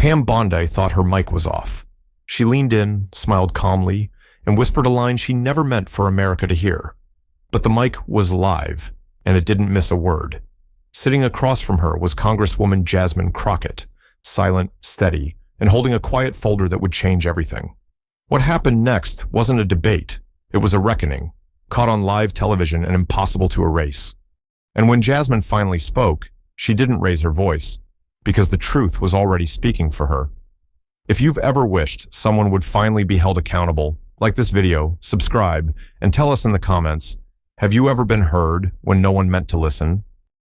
Pam Bondi thought her mic was off. She leaned in, smiled calmly, and whispered a line she never meant for America to hear. But the mic was live, and it didn't miss a word. Sitting across from her was Congresswoman Jasmine Crockett, silent, steady, and holding a quiet folder that would change everything. What happened next wasn't a debate. It was a reckoning, caught on live television and impossible to erase. And when Jasmine finally spoke, she didn't raise her voice, because the truth was already speaking for her. If you've ever wished someone would finally be held accountable, like this video, subscribe, and tell us in the comments, have you ever been heard when no one meant to listen?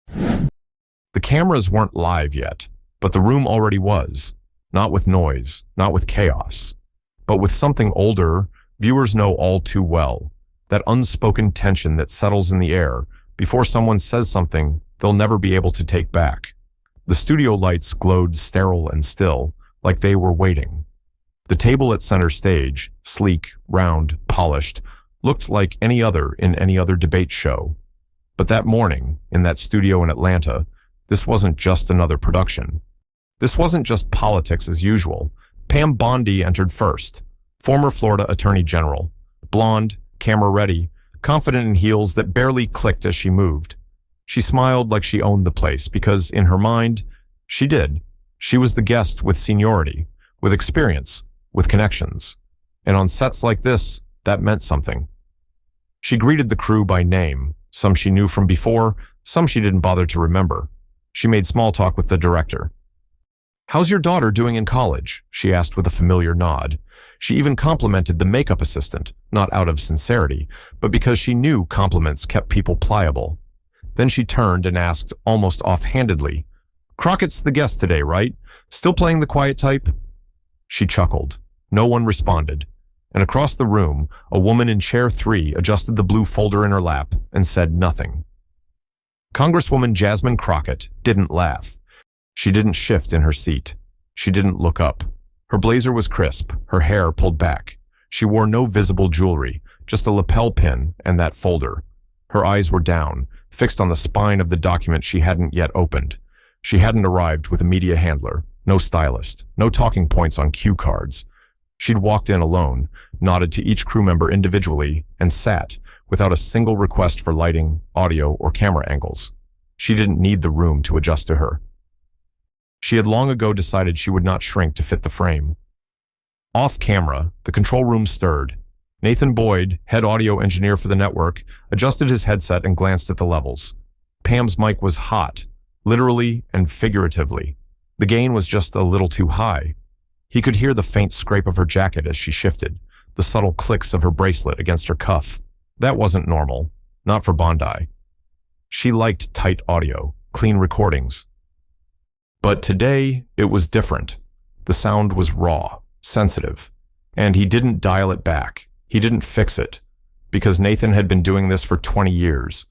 The cameras weren't live yet, but the room already was. Not with noise, not with chaos, but with something older viewers know all too well, that unspoken tension that settles in the air before someone says something they'll never be able to take back. The studio lights glowed sterile and still, like they were waiting. The table at center stage, sleek, round, polished, looked like any other in any other debate show. But that morning, in that studio in Atlanta, this wasn't just another production. This wasn't just politics as usual. Pam Bondi entered first, former Florida Attorney General, blonde, camera-ready, confident in heels that barely clicked as she moved. She smiled like she owned the place because, in her mind, she did. She was the guest with seniority, with experience, with connections. And on sets like this, that meant something. She greeted the crew by name, some she knew from before, some she didn't bother to remember. She made small talk with the director. "How's your daughter doing in college?" she asked with a familiar nod. She even complimented the makeup assistant, not out of sincerity, but because she knew compliments kept people pliable. Then she turned and asked, almost offhandedly, "Crockett's the guest today, right? Still playing the quiet type?" She chuckled. No one responded. And across the room, a woman in chair 3 adjusted the blue folder in her lap and said nothing. Congresswoman Jasmine Crockett didn't laugh. She didn't shift in her seat. She didn't look up. Her blazer was crisp, her hair pulled back. She wore no visible jewelry, just a lapel pin and that folder. Her eyes were down, fixed on the spine of the document she hadn't yet opened. She hadn't arrived with a media handler, no stylist, no talking points on cue cards. She'd walked in alone, nodded to each crew member individually, and sat, without a single request for lighting, audio, or camera angles. She didn't need the room to adjust to her. She had long ago decided she would not shrink to fit the frame. Off camera, the control room stirred. Nathan Boyd, head audio engineer for the network, adjusted his headset and glanced at the levels. Pam's mic was hot, literally and figuratively. The gain was just a little too high. He could hear the faint scrape of her jacket as she shifted, the subtle clicks of her bracelet against her cuff. That wasn't normal, not for Bondi. She liked tight audio, clean recordings. But today, it was different. The sound was raw, sensitive, and he didn't dial it back. He didn't fix it, because Nathan had been doing this for 20 years.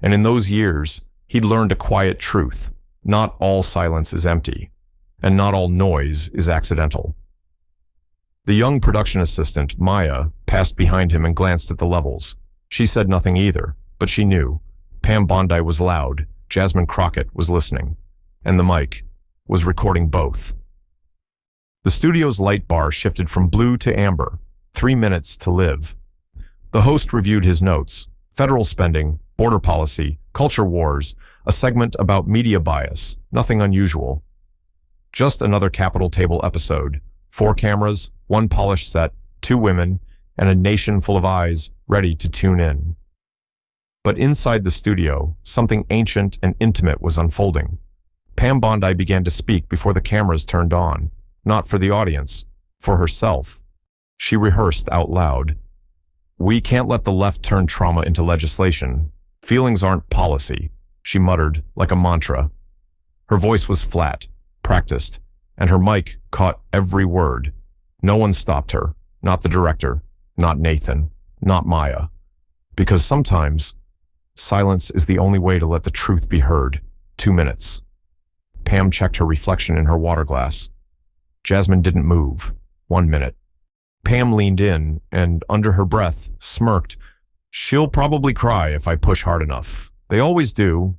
And in those years, he'd learned a quiet truth. Not all silence is empty, and not all noise is accidental. The young production assistant, Maya, passed behind him and glanced at the levels. She said nothing either, but she knew. Pam Bondi was loud, Jasmine Crockett was listening, and the mic was recording both. The studio's light bar shifted from blue to amber, 3 minutes to live. The host reviewed his notes: federal spending, border policy, culture wars, a segment about media bias, nothing unusual. Just another Capitol Table episode. 4 cameras, 1 polished set, 2 women, and a nation full of eyes ready to tune in. But inside the studio, something ancient and intimate was unfolding. Pam Bondi began to speak before the cameras turned on, not for the audience, for herself. She rehearsed out loud. "We can't let the left turn trauma into legislation. Feelings aren't policy," she muttered like a mantra. Her voice was flat, practiced, and her mic caught every word. No one stopped her, not the director, not Nathan, not Maya. Because sometimes, silence is the only way to let the truth be heard. 2 minutes. Pam checked her reflection in her water glass. Jasmine didn't move. 1 minute. Pam leaned in and, under her breath, smirked. "She'll probably cry if I push hard enough. They always do."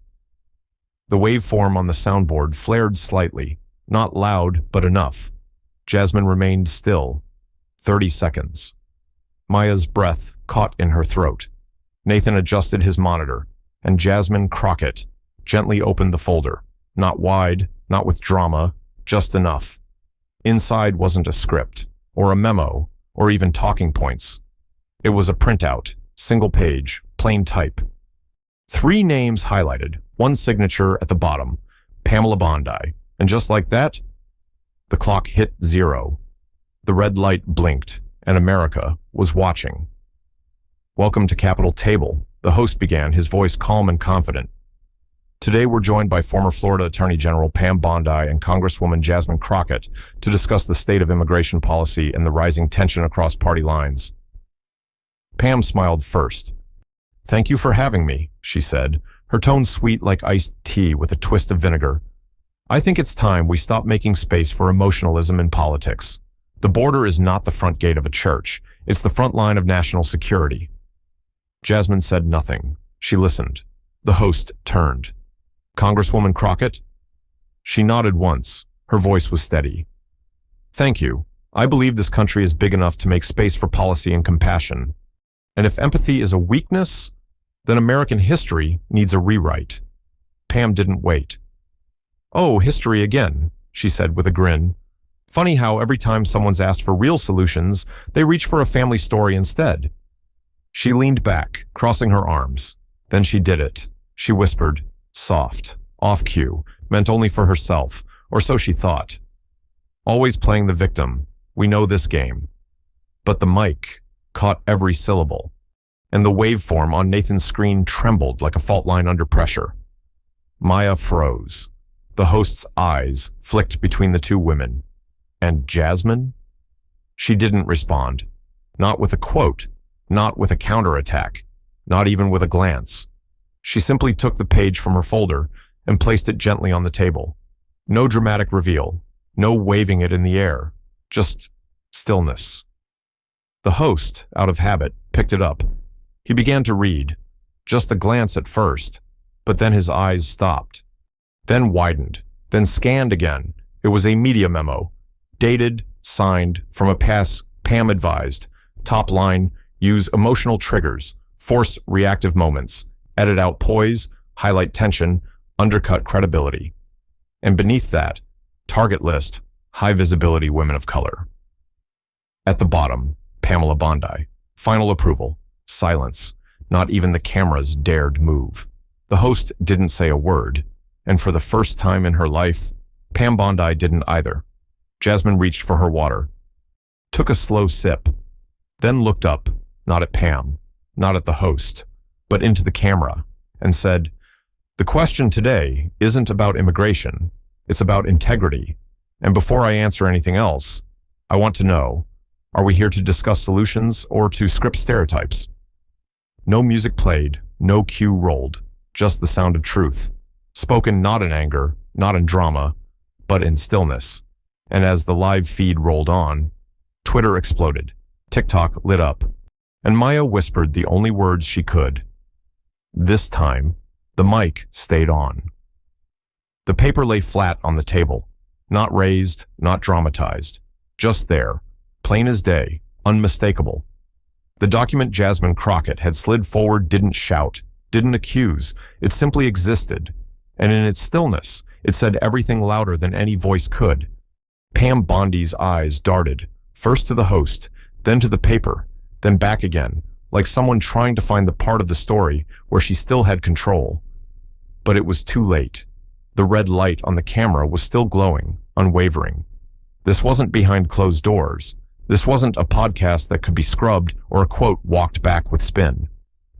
The waveform on the soundboard flared slightly. Not loud, but enough. Jasmine remained still. 30 seconds. Maya's breath caught in her throat. Nathan adjusted his monitor, and Jasmine Crockett gently opened the folder. Not wide, not with drama, just enough. Inside wasn't a script, or a memo, or even talking points. It was a printout, single page, plain type. 3 names highlighted, 1 signature at the bottom, Pamela Bondi. And just like that, the clock hit 0. The red light blinked, and America was watching. "Welcome to Capitol Table," the host began, his voice calm and confident. "Today we're joined by former Florida Attorney General Pam Bondi and Congresswoman Jasmine Crockett to discuss the state of immigration policy and the rising tension across party lines." Pam smiled first. "Thank you for having me," she said, her tone sweet like iced tea with a twist of vinegar. "I think it's time we stop making space for emotionalism in politics. The border is not the front gate of a church. It's the front line of national security." Jasmine said nothing. She listened. The host turned. "Congresswoman Crockett?" She nodded once. Her voice was steady. "Thank you. I believe this country is big enough to make space for policy and compassion. And if empathy is a weakness, then American history needs a rewrite." Pam didn't wait. "Oh, history again," she said with a grin. "Funny how every time someone's asked for real solutions, they reach for a family story instead." She leaned back, crossing her arms. Then she did it. She whispered, soft, off cue, meant only for herself, or so she thought. "Always playing the victim. We know this game." But the mic caught every syllable, and the waveform on Nathan's screen trembled like a fault line under pressure. Maya froze. The host's eyes flicked between the 2 women. And Jasmine? She didn't respond. Not with a quote, not with a counterattack, not even with a glance. She simply took the page from her folder and placed it gently on the table. No dramatic reveal, no waving it in the air, just stillness. The host, out of habit, picked it up. He began to read, just a glance at first, but then his eyes stopped. Then widened, then scanned again. It was a media memo, dated, signed, from a pass Pam advised. Top line, use emotional triggers, force reactive moments, edit out poise, highlight tension, undercut credibility. And beneath that, target list, high visibility women of color. At the bottom, Pamela Bondi. Final approval, silence. Not even the cameras dared move. The host didn't say a word. And for the first time in her life, Pam Bondi didn't either. Jasmine reached for her water, took a slow sip, then looked up, not at Pam, not at the host, but into the camera, and said, "The question today isn't about immigration, it's about integrity. And before I answer anything else, I want to know, are we here to discuss solutions or to script stereotypes?" No music played, no cue rolled, just the sound of truth. Spoken not in anger, not in drama, but in stillness. And as the live feed rolled on, Twitter exploded, TikTok lit up, and Maya whispered the only words she could. This time, the mic stayed on. The paper lay flat on the table, not raised, not dramatized, just there, plain as day, unmistakable. The document Jasmine Crockett had slid forward didn't shout, didn't accuse, it simply existed. And in its stillness, it said everything louder than any voice could. Pam Bondi's eyes darted, first to the host, then to the paper, then back again, like someone trying to find the part of the story where she still had control. But it was too late. The red light on the camera was still glowing, unwavering. This wasn't behind closed doors. This wasn't a podcast that could be scrubbed or a quote walked back with spin.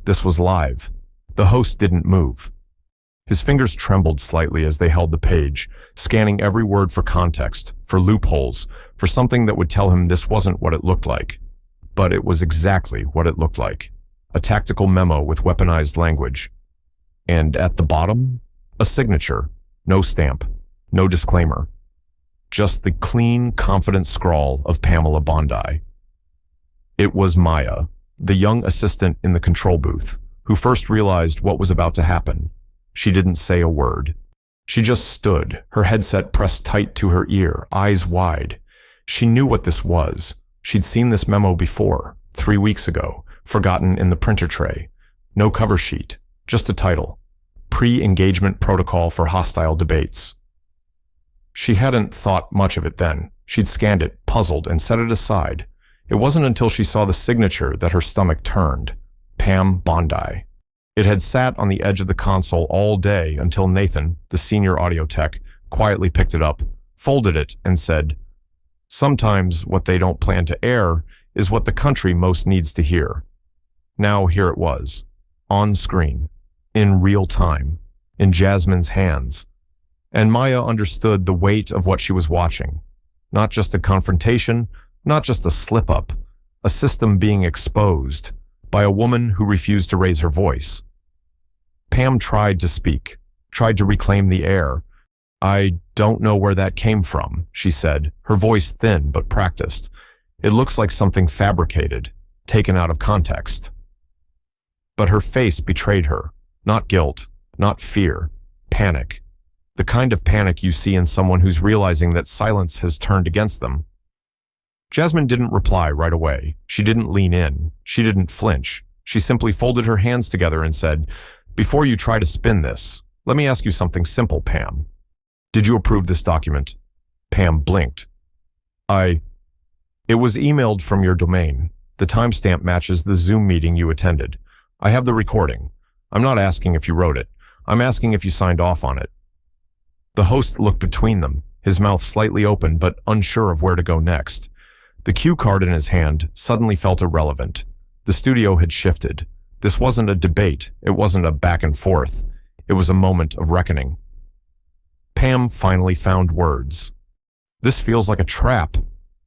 This was live. The host didn't move. His fingers trembled slightly as they held the page, scanning every word for context, for loopholes, for something that would tell him this wasn't what it looked like. But it was exactly what it looked like. A tactical memo with weaponized language. And at the bottom, a signature. No stamp. No disclaimer. Just the clean, confident scrawl of Pamela Bondi. It was Maya, the young assistant in the control booth, who first realized what was about to happen. She didn't say a word. She just stood, her headset pressed tight to her ear, eyes wide. She knew what this was. She'd seen this memo before, 3 weeks ago, forgotten in the printer tray. No cover sheet, just a title. Pre-engagement protocol for hostile debates. She hadn't thought much of it then. She'd scanned it, puzzled, and set it aside. It wasn't until she saw the signature that her stomach turned. Pam Bondi. It had sat on the edge of the console all day until Nathan, the senior audio tech, quietly picked it up, folded it, and said, "Sometimes what they don't plan to air is what the country most needs to hear." Now here it was, on screen, in real time, in Jasmine's hands. And Maya understood the weight of what she was watching. Not just a confrontation, not just a slip-up, a system being exposed by a woman who refused to raise her voice. Pam tried to speak, tried to reclaim the air. "I don't know where that came from," she said, her voice thin but practiced. "It looks like something fabricated, taken out of context." But her face betrayed her. Not guilt, not fear, panic. The kind of panic you see in someone who's realizing that silence has turned against them. Jasmine didn't reply right away. She didn't lean in. She didn't flinch. She simply folded her hands together and said, "Before you try to spin this, let me ask you something simple, Pam. Did you approve this document?" Pam blinked. It was emailed from your domain. The timestamp matches the Zoom meeting you attended. I have the recording. I'm not asking if you wrote it. I'm asking if you signed off on it." The host looked between them, his mouth slightly open but unsure of where to go next. The cue card in his hand suddenly felt irrelevant. The studio had shifted. This wasn't a debate. It wasn't a back and forth. It was a moment of reckoning. Pam finally found words. "This feels like a trap."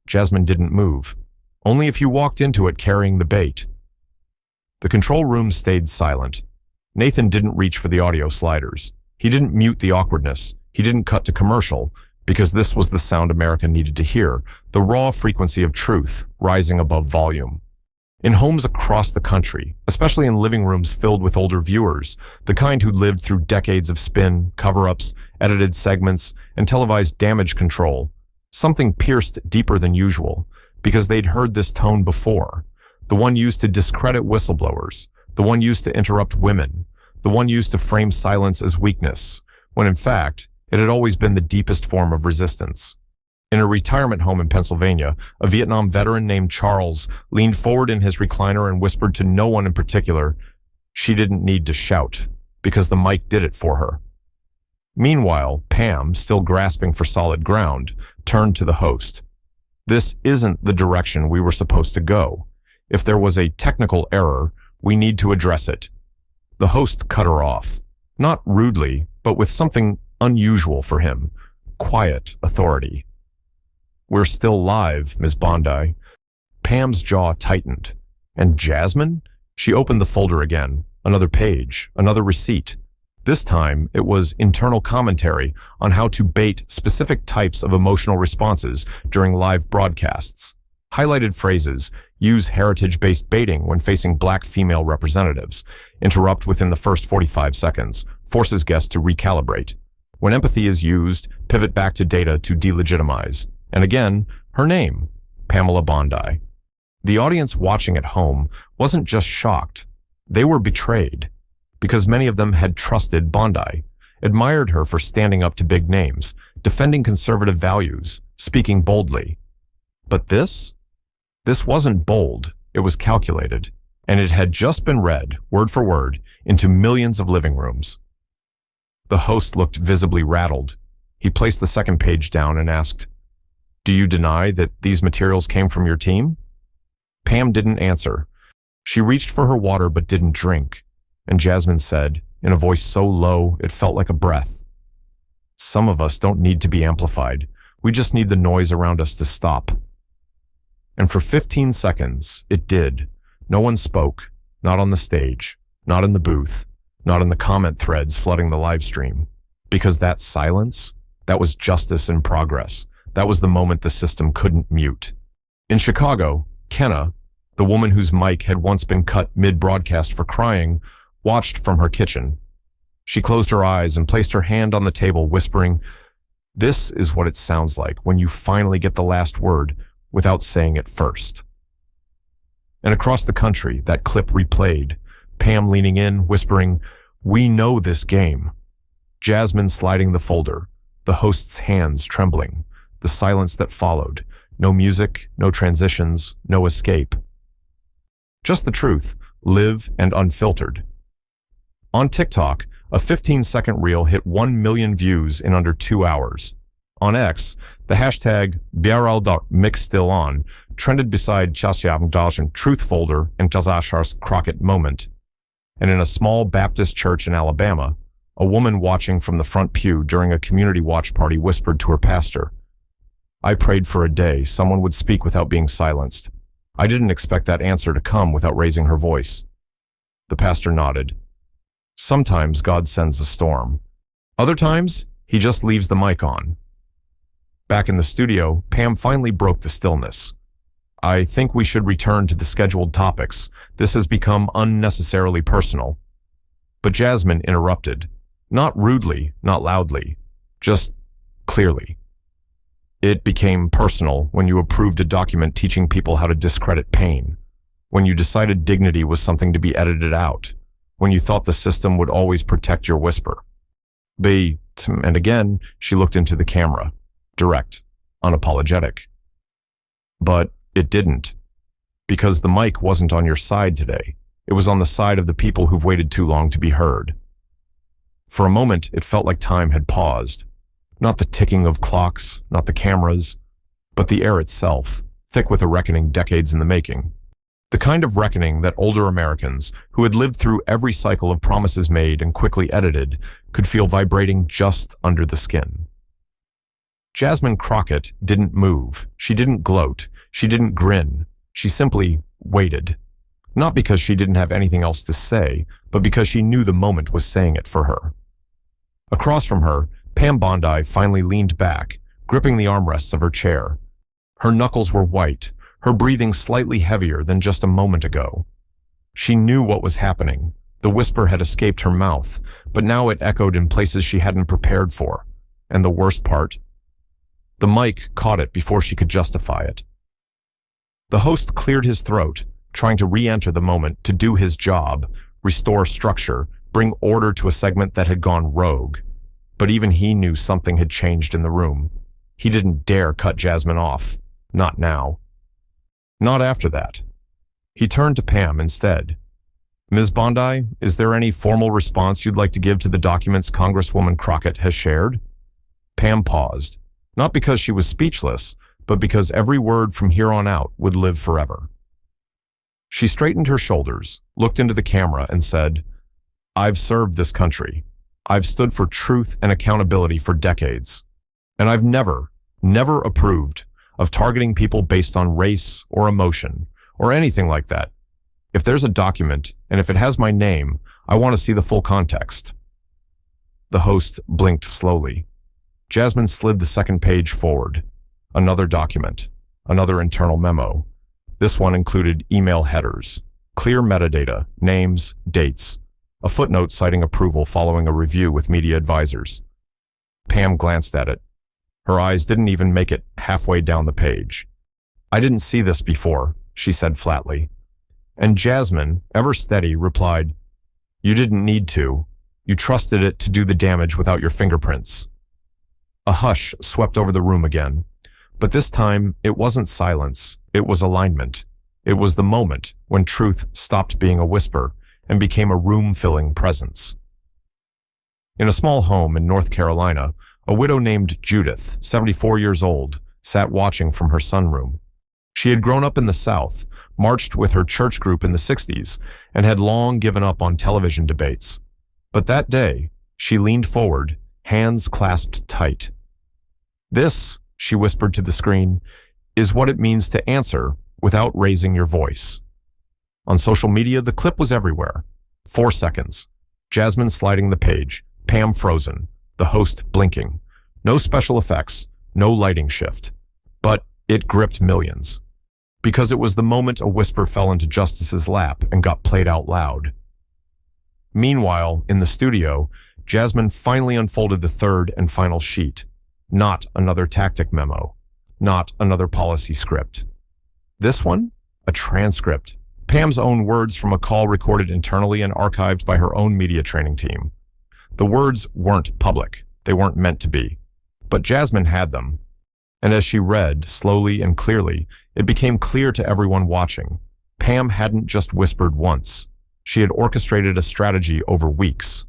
Jasmine didn't move. "Only if you walked into it carrying the bait." The control room stayed silent. Nathan didn't reach for the audio sliders. He didn't mute the awkwardness. He didn't cut to commercial, because this was the sound America needed to hear, the raw frequency of truth rising above volume. In homes across the country, especially in living rooms filled with older viewers, the kind who'd lived through decades of spin, cover-ups, edited segments, and televised damage control, something pierced deeper than usual, because they'd heard this tone before, the one used to discredit whistleblowers, the one used to interrupt women, the one used to frame silence as weakness, when in fact, it had always been the deepest form of resistance. In a retirement home in Pennsylvania, a Vietnam veteran named Charles leaned forward in his recliner and whispered to no one in particular, she didn't need to shout, because the mic did it for her. Meanwhile, Pam, still grasping for solid ground, turned to the host. "This isn't the direction we were supposed to go. If there was a technical error, we need to address it." The host cut her off, not rudely, but with something unusual for him, quiet authority. "We're still live, Ms. Bondi." Pam's jaw tightened. And Jasmine? She opened the folder again. Another page, another receipt. This time, it was internal commentary on how to bait specific types of emotional responses during live broadcasts. Highlighted phrases: use heritage-based baiting when facing black female representatives. Interrupt within the first 45 seconds. Forces guests to recalibrate. When empathy is used, pivot back to data to delegitimize. And again, her name, Pamela Bondi. The audience watching at home wasn't just shocked. They were betrayed, because many of them had trusted Bondi, admired her for standing up to big names, defending conservative values, speaking boldly. But this wasn't bold, it was calculated, and it had just been read, word for word, into millions of living rooms. The host looked visibly rattled. He placed the second page down and asked, "Do you deny that these materials came from your team?" Pam didn't answer. She reached for her water but didn't drink, and Jasmine said, in a voice so low it felt like a breath, "Some of us don't need to be amplified. We just need the noise around us to stop." And for 15 seconds, it did. No one spoke, not on the stage, not in the booth, not in the comment threads flooding the live stream. Because that silence, that was justice in progress. That was the moment the system couldn't mute. In Chicago, Kenna, the woman whose mic had once been cut mid-broadcast for crying, watched from her kitchen. She closed her eyes and placed her hand on the table, whispering, "This is what it sounds like when you finally get the last word without saying it first." And across the country, that clip replayed, Pam leaning in, whispering, "We know this game." Jasmine sliding the folder, the host's hands trembling, the silence that followed, no music, no transitions, no escape. Just the truth, live and unfiltered. On TikTok, a 15-second reel hit 1 million views in under 2 hours. On X, the hashtag #BRL.MixStillOn trended beside Chasiam Truth Folder and Charles Crockett Moment. And in a small Baptist church in Alabama, a woman watching from the front pew during a community watch party whispered to her pastor, "I prayed for a day someone would speak without being silenced. I didn't expect that answer to come without raising her voice." The pastor nodded. Sometimes God sends a storm. Other times, he just leaves the mic on. Back in the studio, Pam finally broke the stillness. "I think we should return to the scheduled topics. This has become unnecessarily personal." But Jasmine interrupted. Not rudely, not loudly, just clearly. "It became personal when you approved a document teaching people how to discredit pain, when you decided dignity was something to be edited out, when you thought the system would always protect your whisper." And again, she looked into the camera, direct, unapologetic. But it didn't, because the mic wasn't on your side today. It was on the side of the people who've waited too long to be heard. For a moment, it felt like time had paused. Not the ticking of clocks, not the cameras, but the air itself, thick with a reckoning decades in the making. The kind of reckoning that older Americans, who had lived through every cycle of promises made and quickly edited, could feel vibrating just under the skin. Jasmine Crockett didn't move. She didn't gloat. She didn't grin. She simply waited. Not because she didn't have anything else to say, but because she knew the moment was saying it for her. Across from her, Pam Bondi finally leaned back, gripping the armrests of her chair. Her knuckles were white, her breathing slightly heavier than just a moment ago. She knew what was happening. The whisper had escaped her mouth, but now it echoed in places she hadn't prepared for. And the worst part? The mic caught it before she could justify it. The host cleared his throat, trying to re-enter the moment to do his job, restore structure, bring order to a segment that had gone rogue. But even he knew something had changed in the room. He didn't dare cut Jasmine off. Not now. Not after that. He turned to Pam instead. "Ms. Bondi, is there any formal response you'd like to give to the documents Congresswoman Crockett has shared?" Pam paused, not because she was speechless, but because every word from here on out would live forever. She straightened her shoulders, looked into the camera, and said, "I've served this country. I've stood for truth and accountability for decades. And I've never approved of targeting people based on race or emotion or anything like that. If there's a document, and if it has my name, I want to see the full context." The host blinked slowly. Jasmine slid the second page forward. Another document, another internal memo. This one included email headers, clear metadata, names, dates, a footnote citing approval following a review with media advisors. Pam glanced at it. Her eyes didn't even make it halfway down the page. "I didn't see this before," she said flatly. And Jasmine, ever steady, replied, "You didn't need to. You trusted it to do the damage without your fingerprints." A hush swept over the room again. But this time, it wasn't silence. It was alignment. It was the moment when truth stopped being a whisper and became a room-filling presence. In a small home in North Carolina, a widow named Judith, 74 years old, sat watching from her sunroom. She had grown up in the South, marched with her church group in the 60s, and had long given up on television debates. But that day, she leaned forward, hands clasped tight. "This," she whispered to the screen, "is what it means to answer without raising your voice." On social media, the clip was everywhere. 4 seconds. Jasmine sliding the page, Pam frozen, the host blinking. No special effects, no lighting shift. But it gripped millions. Because it was the moment a whisper fell into Justice's lap and got played out loud. Meanwhile, in the studio, Jasmine finally unfolded the third and final sheet. Not another tactic memo. Not another policy script. This one? A transcript. Pam's own words from a call recorded internally and archived by her own media training team. The words weren't public. They weren't meant to be. But Jasmine had them. And as she read, slowly and clearly, it became clear to everyone watching. Pam hadn't just whispered once. She had orchestrated a strategy over weeks.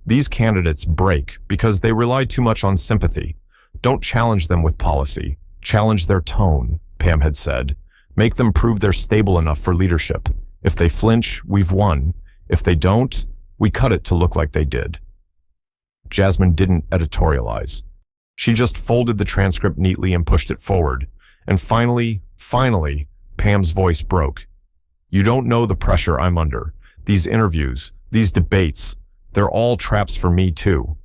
These candidates break because they rely too much on sympathy. Don't challenge them with policy. Challenge their tone, Pam had said. Make them prove they're stable enough for leadership. If they flinch, we've won. If they don't, we cut it to look like they did. Jasmine didn't editorialize. She just folded the transcript neatly and pushed it forward. And finally, Pam's voice broke. You don't know the pressure I'm under. These interviews, these debates, they're all traps for me too.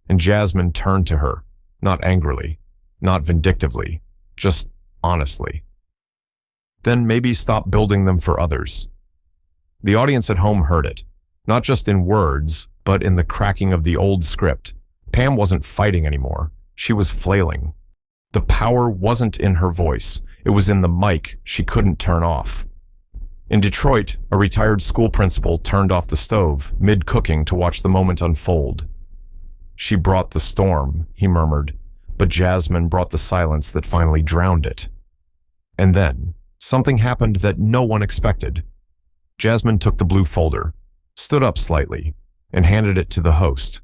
And Jasmine turned to her, not angrily, not vindictively, just honestly. Then maybe stop building them for others. The audience at home heard it, not just in words, but in the cracking of the old script. Pam wasn't fighting anymore. She was flailing. The power wasn't in her voice. It was in the mic she couldn't turn off. In Detroit, a retired school principal turned off the stove mid-cooking to watch the moment unfold. She brought the storm, he murmured, but Jasmine brought the silence that finally drowned it. And then, something happened that no one expected. Jasmine took the blue folder, stood up slightly, and handed it to the host.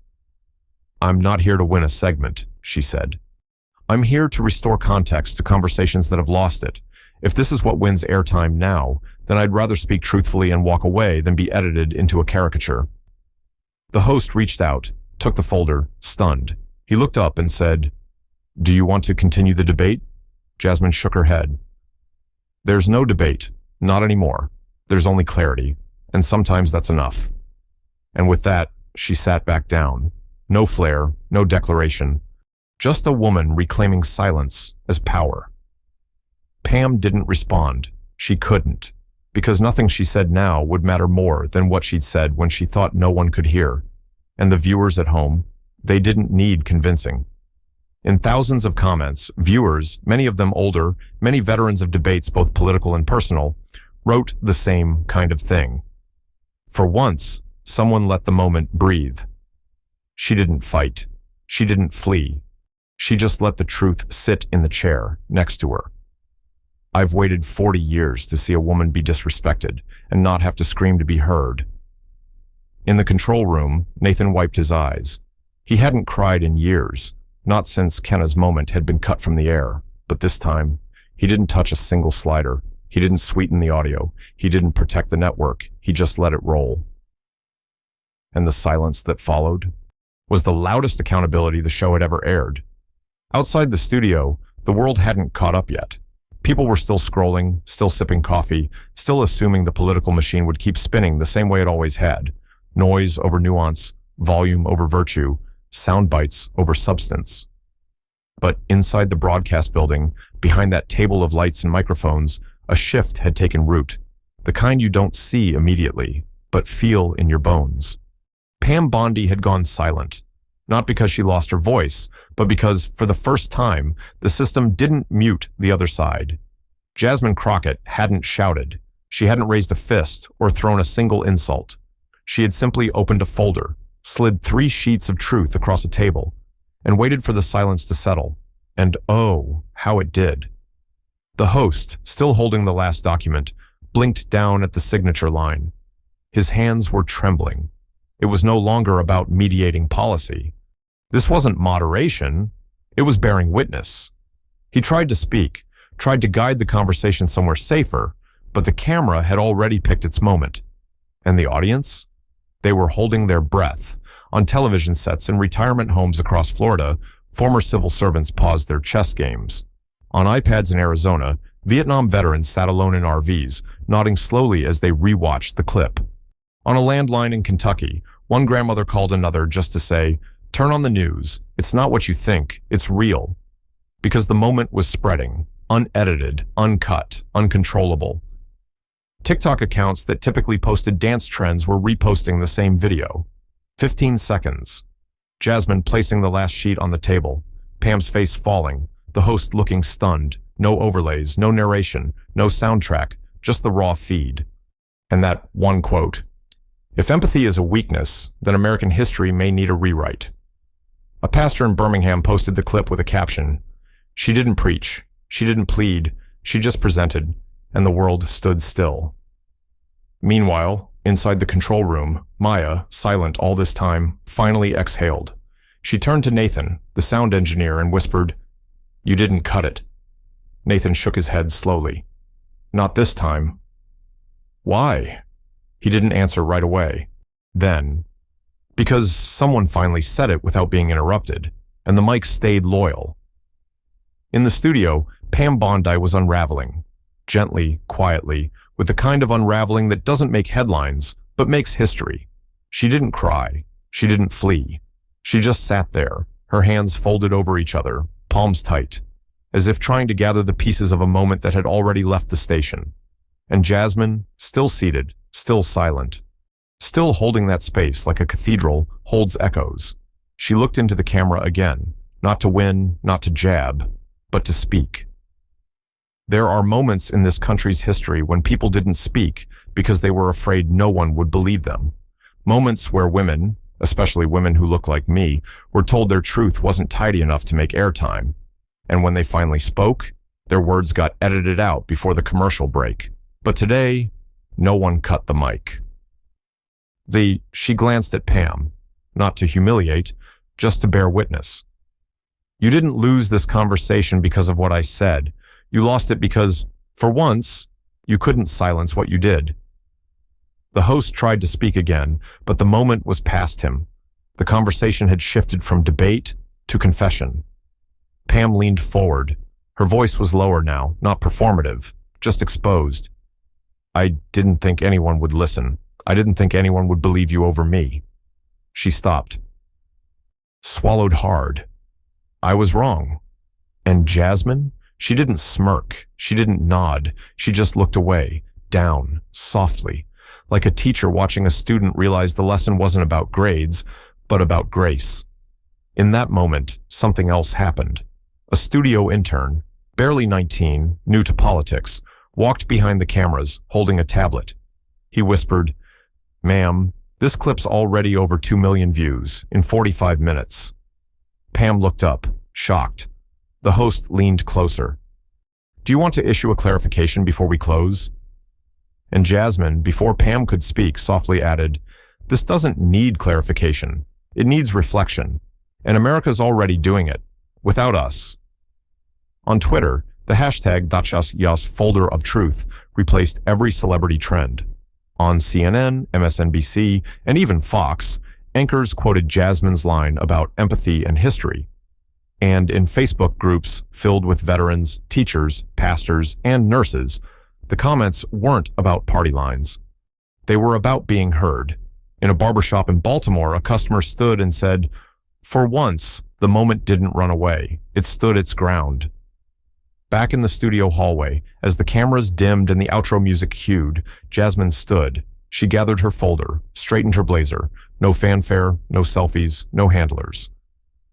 I'm not here to win a segment, she said. I'm here to restore context to conversations that have lost it. If this is what wins airtime now, then I'd rather speak truthfully and walk away than be edited into a caricature. The host reached out, took the folder, stunned. He looked up and said, Do you want to continue the debate? Jasmine shook her head. There's no debate, not anymore. There's only clarity, and sometimes that's enough. And with that, she sat back down. No flair, no declaration. Just a woman reclaiming silence as power. Pam didn't respond. She couldn't, because nothing she said now would matter more than what she'd said when she thought no one could hear. And the viewers at home, they didn't need convincing. In thousands of comments, viewers, many of them older, many veterans of debates both political and personal, wrote the same kind of thing. For once, someone let the moment breathe. She didn't fight. She didn't flee. She just let the truth sit in the chair next to her. I've waited 40 years to see a woman be disrespected and not have to scream to be heard. In the control room, Nathan wiped his eyes. He hadn't cried in years, not since Kenna's moment had been cut from the air, but this time, he didn't touch a single slider. He didn't sweeten the audio. He didn't protect the network. He just let it roll. And the silence that followed was the loudest accountability the show had ever aired. Outside the studio, the world hadn't caught up yet. People were still scrolling, still sipping coffee, still assuming the political machine would keep spinning the same way it always had. Noise over nuance, volume over virtue, sound bites over substance. But inside the broadcast building, behind that table of lights and microphones, a shift had taken root, the kind you don't see immediately, but feel in your bones. Pam Bondi had gone silent, not because she lost her voice, but because, for the first time, the system didn't mute the other side. Jasmine Crockett hadn't shouted. She hadn't raised a fist or thrown a single insult. She had simply opened a folder, slid 3 sheets of truth across a table, and waited for the silence to settle. And oh, how it did. The host, still holding the last document, blinked down at the signature line. His hands were trembling. It was no longer about mediating policy. This wasn't moderation. It was bearing witness. He tried to speak, tried to guide the conversation somewhere safer, but the camera had already picked its moment. And the audience? They were holding their breath. On television sets in retirement homes across Florida, former civil servants paused their chess games. On iPads in Arizona, Vietnam veterans sat alone in RVs, nodding slowly as they rewatched the clip. On a landline in Kentucky, one grandmother called another just to say, "Turn on the news. It's not what you think. It's real." Because the moment was spreading, unedited, uncut, uncontrollable. TikTok accounts that typically posted dance trends were reposting the same video. 15 seconds. Jasmine placing the last sheet on the table, Pam's face falling, the host looking stunned, no overlays, no narration, no soundtrack, just the raw feed. And that one quote. If empathy is a weakness, then American history may need a rewrite. A pastor in Birmingham posted the clip with a caption. She didn't preach, she didn't plead, she just presented, and the world stood still. Meanwhile, inside the control room, Maya, silent all this time, finally exhaled. She turned to Nathan, the sound engineer, and whispered, "You didn't cut it." Nathan shook his head slowly. "Not this time." "Why?" He didn't answer right away. Then, because someone finally said it without being interrupted, and the mic stayed loyal. In the studio, Pam Bondi was unraveling, gently, quietly, with the kind of unraveling that doesn't make headlines, but makes history. She didn't cry. She didn't flee. She just sat there, her hands folded over each other, palms tight, as if trying to gather the pieces of a moment that had already left the station. And Jasmine, still seated, still silent, still holding that space like a cathedral holds echoes. She looked into the camera again, not to win, not to jab, but to speak. There are moments in this country's history when people didn't speak because they were afraid no one would believe them. Moments where women, especially women who look like me, were told their truth wasn't tidy enough to make airtime. And when they finally spoke, their words got edited out before the commercial break. But today, no one cut the mic. She glanced at Pam, not to humiliate, just to bear witness. You didn't lose this conversation because of what I said. You lost it because, for once, you couldn't silence what you did. The host tried to speak again, but the moment was past him. The conversation had shifted from debate to confession. Pam leaned forward. Her voice was lower now, not performative, just exposed. I didn't think anyone would listen. I didn't think anyone would believe you over me. She stopped. Swallowed hard. I was wrong. And Jasmine? She didn't smirk. She didn't nod. She just looked away, down, softly, like a teacher watching a student realize the lesson wasn't about grades, but about grace. In that moment, something else happened. A studio intern, barely 19, new to politics, walked behind the cameras, holding a tablet. He whispered, "Ma'am, this clip's already over 2 million views in 45 minutes. Pam looked up, shocked. The host leaned closer. "Do you want to issue a clarification before we close?" And Jasmine, before Pam could speak, softly added, "This doesn't need clarification. It needs reflection. And America's already doing it, without us." On Twitter, the hashtag #ThatYas folder of truth replaced every celebrity trend. On CNN, MSNBC, and even Fox, anchors quoted Jasmine's line about empathy and history. And in Facebook groups filled with veterans, teachers, pastors, and nurses, the comments weren't about party lines. They were about being heard. In a barbershop in Baltimore, a customer stood and said, "For once, the moment didn't run away. It stood its ground." Back in the studio hallway, as the cameras dimmed and the outro music cued, Jasmine stood. She gathered her folder, straightened her blazer. No fanfare, no selfies, no handlers.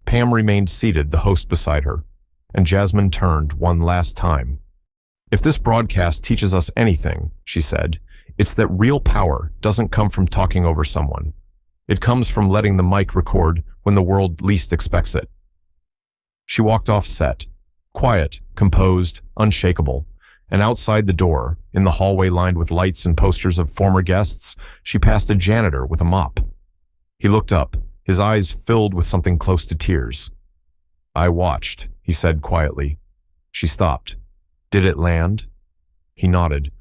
Pam remained seated, the host beside her, and Jasmine turned one last time. "If this broadcast teaches us anything," she said, "it's that real power doesn't come from talking over someone. It comes from letting the mic record when the world least expects it." She walked off set, quiet, composed, unshakable, and outside the door, in the hallway lined with lights and posters of former guests, she passed a janitor with a mop. He looked up, his eyes filled with something close to tears. "I watched," he said quietly. She stopped. "Did it land?" He nodded.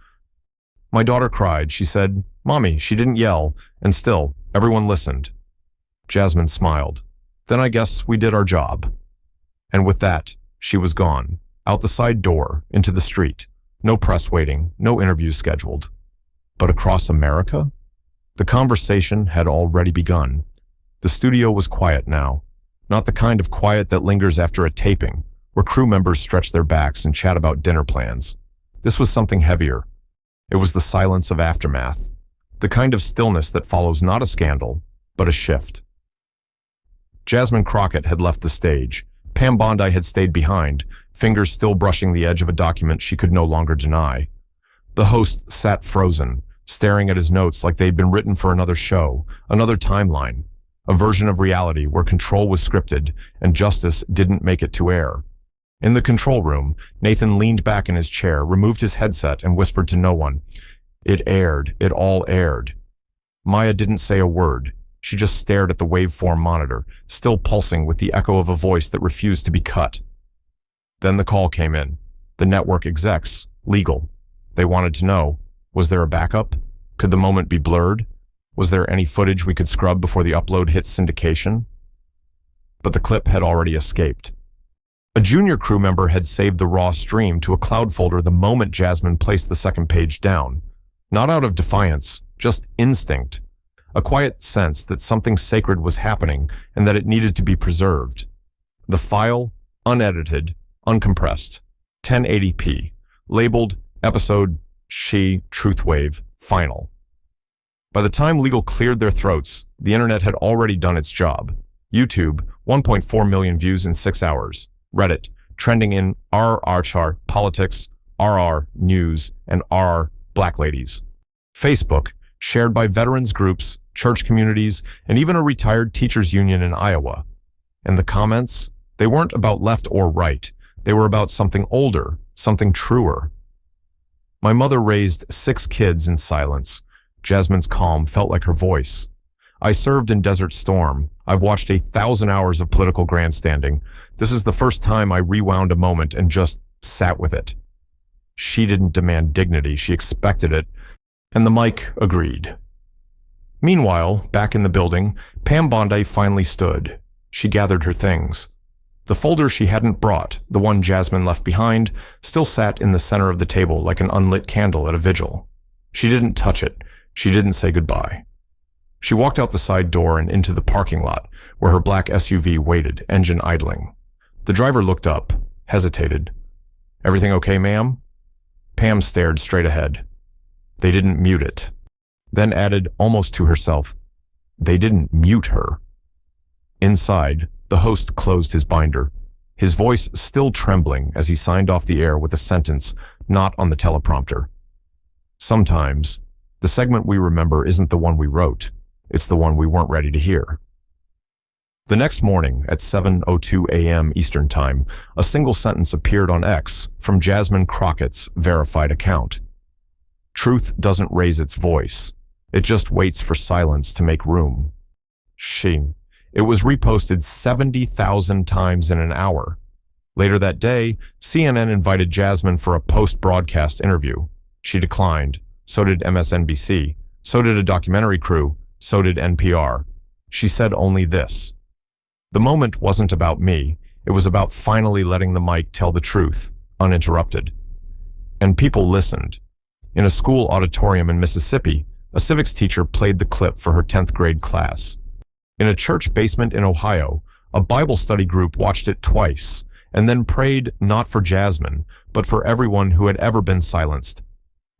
"My daughter cried," she said. "Mommy, she didn't yell, and still, everyone listened." Jasmine smiled. "Then I guess we did our job." And with that, she was gone, out the side door, into the street. No press waiting, no interviews scheduled. But across America? The conversation had already begun. The studio was quiet now, not the kind of quiet that lingers after a taping, where crew members stretch their backs and chat about dinner plans. This was something heavier. It was the silence of aftermath, the kind of stillness that follows not a scandal, but a shift. Jasmine Crockett had left the stage. Pam Bondi had stayed behind, fingers still brushing the edge of a document she could no longer deny. The host sat frozen, staring at his notes like they'd been written for another show, another timeline, a version of reality where control was scripted and justice didn't make it to air. In the control room, Nathan leaned back in his chair, removed his headset, and whispered to no one. It aired. It all aired. Maya didn't say a word. She just stared at the waveform monitor, still pulsing with the echo of a voice that refused to be cut. Then the call came in. The network execs, legal. They wanted to know, was there a backup? Could the moment be blurred? Was there any footage we could scrub before the upload hit syndication? But the clip had already escaped. A junior crew member had saved the raw stream to a cloud folder the moment Jasmine placed the second page down. Not out of defiance, just instinct. A quiet sense that something sacred was happening and that it needed to be preserved. The file, unedited, uncompressed, 1080p, labeled episode She Truthwave Final. By the time legal cleared their throats, the internet had already done its job. YouTube, 1.4 million views in 6 hours. Reddit, trending in RR politics, RR news, and RR black ladies. Facebook, shared by veterans groups, church communities, and even a retired teachers union in Iowa. And the comments? They weren't about left or right. They were about something older, something truer. My mother raised 6 kids in silence. Jasmine's calm felt like her voice. I served in Desert Storm. I've watched 1,000 hours of political grandstanding. This is the first time I rewound a moment and just sat with it. She didn't demand dignity, she expected it, and the mic agreed. Meanwhile, back in the building, Pam Bondi finally stood. She gathered her things. The folder she hadn't brought, the one Jasmine left behind, still sat in the center of the table like an unlit candle at a vigil. She didn't touch it. She didn't say goodbye. She walked out the side door and into the parking lot, where her black SUV waited, engine idling. The driver looked up, hesitated. "Everything okay, ma'am?" Pam stared straight ahead. They didn't mute it. Then added, almost to herself, they didn't mute her. Inside, the host closed his binder, his voice still trembling as he signed off the air with a sentence not on the teleprompter. Sometimes, the segment we remember isn't the one we wrote. It's the one we weren't ready to hear. The next morning, at 7:02 a.m. Eastern Time, a single sentence appeared on X from Jasmine Crockett's verified account. Truth doesn't raise its voice. It just waits for silence to make room. It was reposted 70,000 times in an hour. Later that day, CNN invited Jasmine for a post-broadcast interview. She declined. So did MSNBC. So did a documentary crew. So did NPR. She said only this. The moment wasn't about me. It was about finally letting the mic tell the truth, uninterrupted. And people listened. In a school auditorium in Mississippi, a civics teacher played the clip for her 10th grade class. In a church basement in Ohio, a Bible study group watched it twice, and then prayed not for Jasmine, but for everyone who had ever been silenced.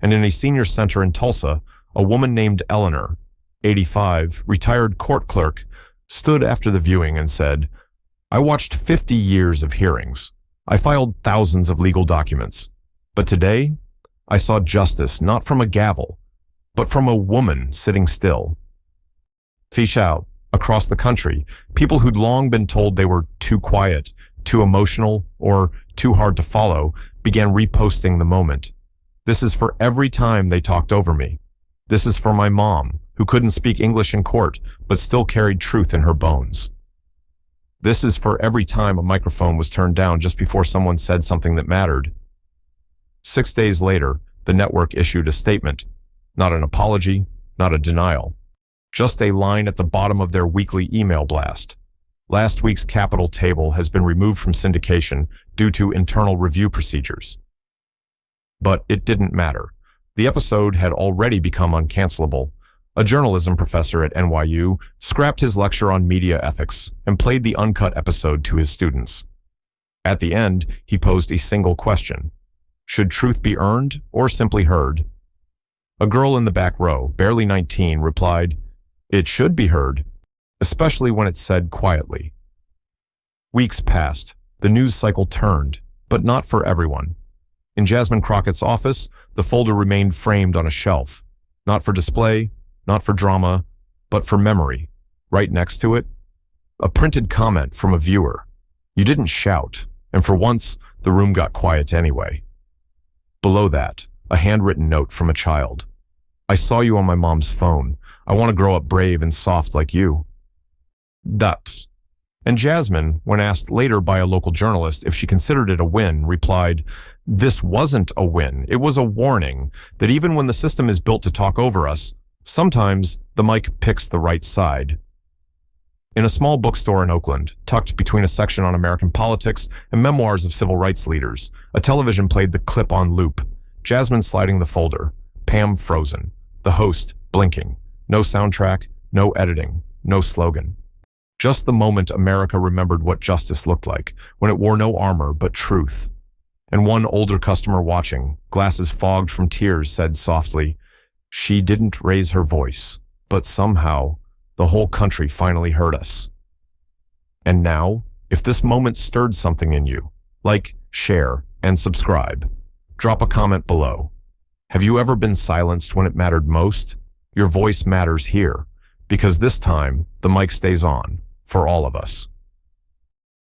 And in a senior center in Tulsa, a woman named Eleanor, 85, retired court clerk, stood after the viewing and said, "I watched 50 years of hearings. I filed thousands of legal documents. But today, I saw justice not from a gavel, but from a woman sitting still." Fish out, across the country, people who'd long been told they were too quiet, too emotional, or too hard to follow began reposting the moment. This is for every time they talked over me. This is for my mom, who couldn't speak English in court, but still carried truth in her bones. This is for every time a microphone was turned down just before someone said something that mattered. 6 days later, the network issued a statement. Not an apology, not a denial. Just a line at the bottom of their weekly email blast. Last week's Capitol table has been removed from syndication due to internal review procedures. But it didn't matter. The episode had already become uncancelable. A journalism professor at NYU scrapped his lecture on media ethics and played the uncut episode to his students. At the end, he posed a single question. Should truth be earned or simply heard? A girl in the back row, barely 19, replied, "It should be heard." especially when it's said quietly. Weeks passed. The news cycle turned, but not for everyone. In Jasmine Crockett's office, the folder remained framed on a shelf. Not for display, not for drama, but for memory. Right next to it, a printed comment from a viewer. You didn't shout, and for once, the room got quiet anyway. Below that, a handwritten note from a child. I saw you on my mom's phone. I want to grow up brave and soft like you. That. And Jasmine, when asked later by a local journalist if she considered it a win, replied, "This wasn't a win. It was a warning that even when the system is built to talk over us, sometimes the mic picks the right side." In a small bookstore in Oakland, tucked between a section on American politics and memoirs of civil rights leaders, a television played the clip on loop. Jasmine sliding the folder, Pam frozen, the host blinking. No soundtrack, no editing, no slogan. Just the moment America remembered what justice looked like, when it wore no armor but truth. And one older customer watching, glasses fogged from tears, said softly, "She didn't raise her voice, but somehow the whole country finally heard us." And now, if this moment stirred something in you, like, share, and subscribe. Drop a comment below. Have you ever been silenced when it mattered most? Your voice matters here, because this time the mic stays on for all of us.